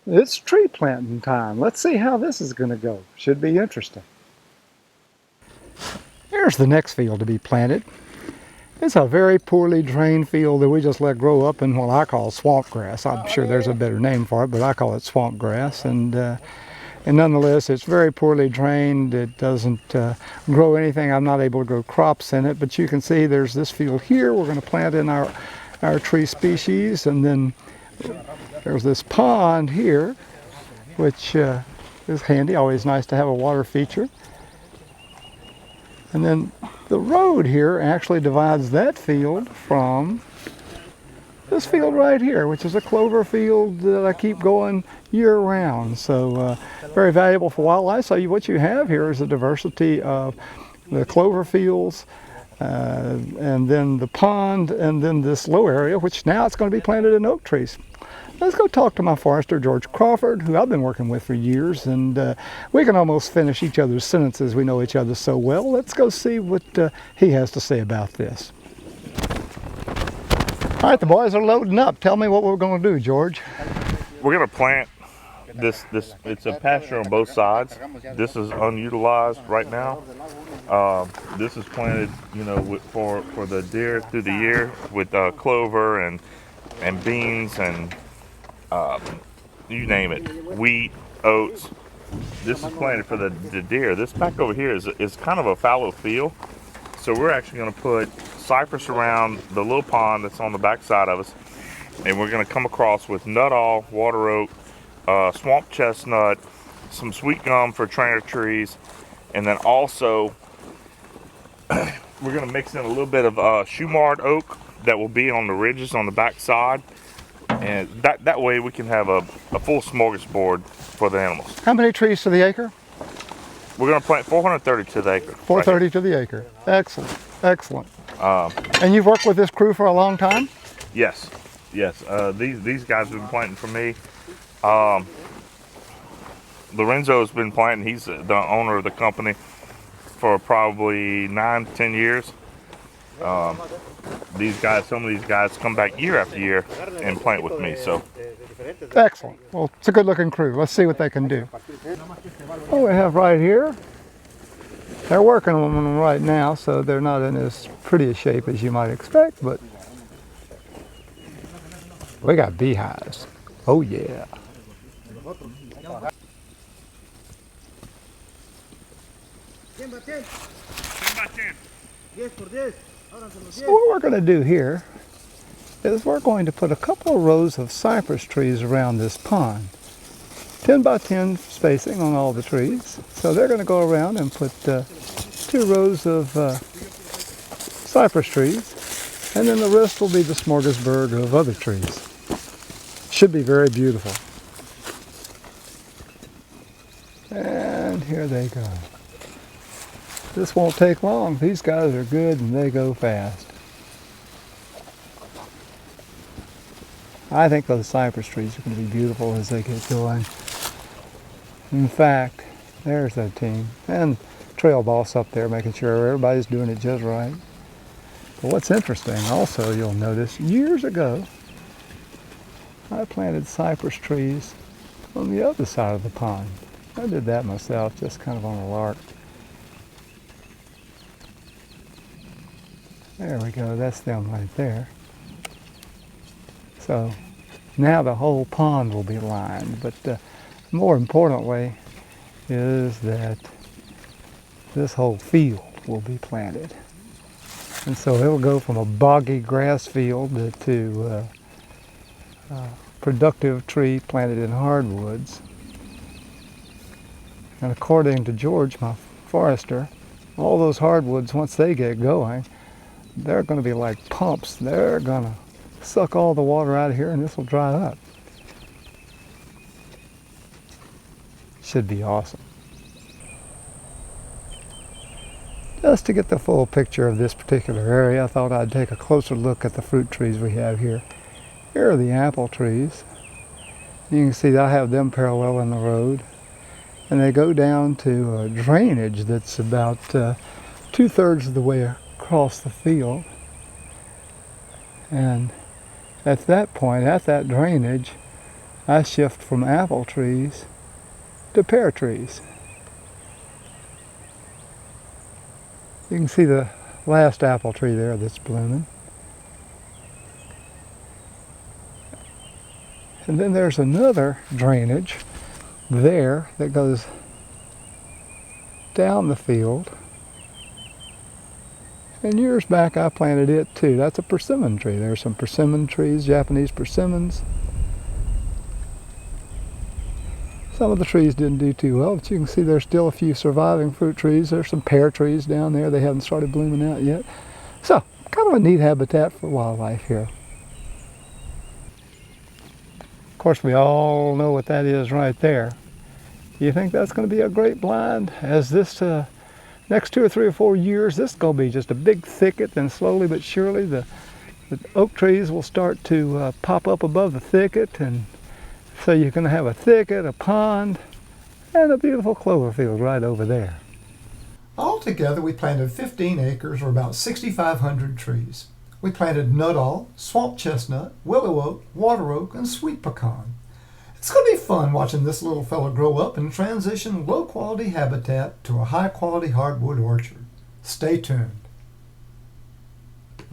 It's tree planting time. Let's see how this is going to go. Should be interesting. Here's the next field to be planted. It's a very poorly drained field that we just let grow up in what I call swamp grass. I'm sure there's a better name for it, but I call it swamp grass. And nonetheless, it's very poorly drained. It doesn't grow anything. I'm not able to grow crops in it, but you can see there's this field here. We're going to plant in our tree species, and then there's this pond here, which is handy. Always nice to have a water feature. And then the road here actually divides that field from this field right here, which is a clover field that I keep going year round. So very valuable for wildlife. So what you have here is a diversity of the clover fields, and then the pond, and then this low area, which now it's going to be planted in oak trees. Let's go talk to my forester, George Crawford, who I've been working with for years, and we can almost finish each other's sentences. We know each other so well. Let's go see what he has to say about this. All right, the boys are loading up. Tell me what we're going to do, George. We're going to plant this. It's a pasture on both sides. This is unutilized right now. This is planted, for the deer through the year with clover and beans and you name it, wheat, oats. This is planted for the deer. This back over here is kind of a fallow field, so we're actually going to put cypress around the little pond that's on the back side of us, and we're going to come across with nuttall, water oak, swamp chestnut, some sweet gum for trainer trees, and then also we're going to mix in a little bit of shumard oak that will be on the ridges on the back side, and that way we can have a full smorgasbord for the animals. How many trees to the acre? We're going to plant 430 to the acre. 430 right to the acre. Excellent, excellent. And you've worked with this crew for a long time? Yes. These guys have been planting for me. Lorenzo's been planting. He's the owner of the company for probably 9-10 years. Some of these guys come back year after year and plant with me. So excellent. Well, it's a good looking crew. Let's see what they can do. What we have right here, they're working on them right now, so they're not in as pretty a shape as you might expect, but we got beehives. Oh yeah. So what we're going to do here is we're going to put a couple of rows of cypress trees around this pond. 10 by 10 spacing on all the trees. So they're going to go around and put 2 rows of cypress trees, and then the rest will be the smorgasbord of other trees. Should be very beautiful. And here they go. This won't take long. These guys are good and they go fast. I think those cypress trees are going to be beautiful as they get going. In fact, there's that team. And trail boss up there making sure everybody's doing it just right. But what's interesting also, you'll notice, years ago, I planted cypress trees on the other side of the pond. I did that myself, just kind of on a lark. There we go, that's them right there. So now the whole pond will be lined, but more importantly is that this whole field will be planted. And so it'll go from a boggy grass field to productive tree planted in hardwoods. And according to George, my forester, all those hardwoods, once they get going, they're going to be like pumps. They're going to suck all the water out of here and this will dry up. Should be awesome. Just to get the full picture of this particular area, I thought I'd take a closer look at the fruit trees we have here. Here are the apple trees. You can see that I have them parallel in the road. And they go down to a drainage that's about 2/3 of the way across the field. And at that point, at that drainage, I shift from apple trees to pear trees. You can see the last apple tree there that's blooming. And then there's another drainage there that goes down the field. And years back I planted it too. That's a persimmon tree. There's some persimmon trees, Japanese persimmons. Some of the trees didn't do too well, but you can see there's still a few surviving fruit trees. There's some pear trees down there. They haven't started blooming out yet. So, kind of a neat habitat for wildlife here. Of course, we all know what that is right there. You think that's going to be a great blind? As this next 2 or 3 or 4 years, this is going to be just a big thicket, and slowly but surely the oak trees will start to pop up above the thicket, and so you're going to have a thicket, a pond, and a beautiful clover field right over there. Altogether, we planted 15 acres, or about 6,500 trees. We planted Nuttall, Swamp Chestnut, Willow Oak, Water Oak, and Sweet Pecan. It's going to be fun watching this little fella grow up and transition low-quality habitat to a high-quality hardwood orchard. Stay tuned.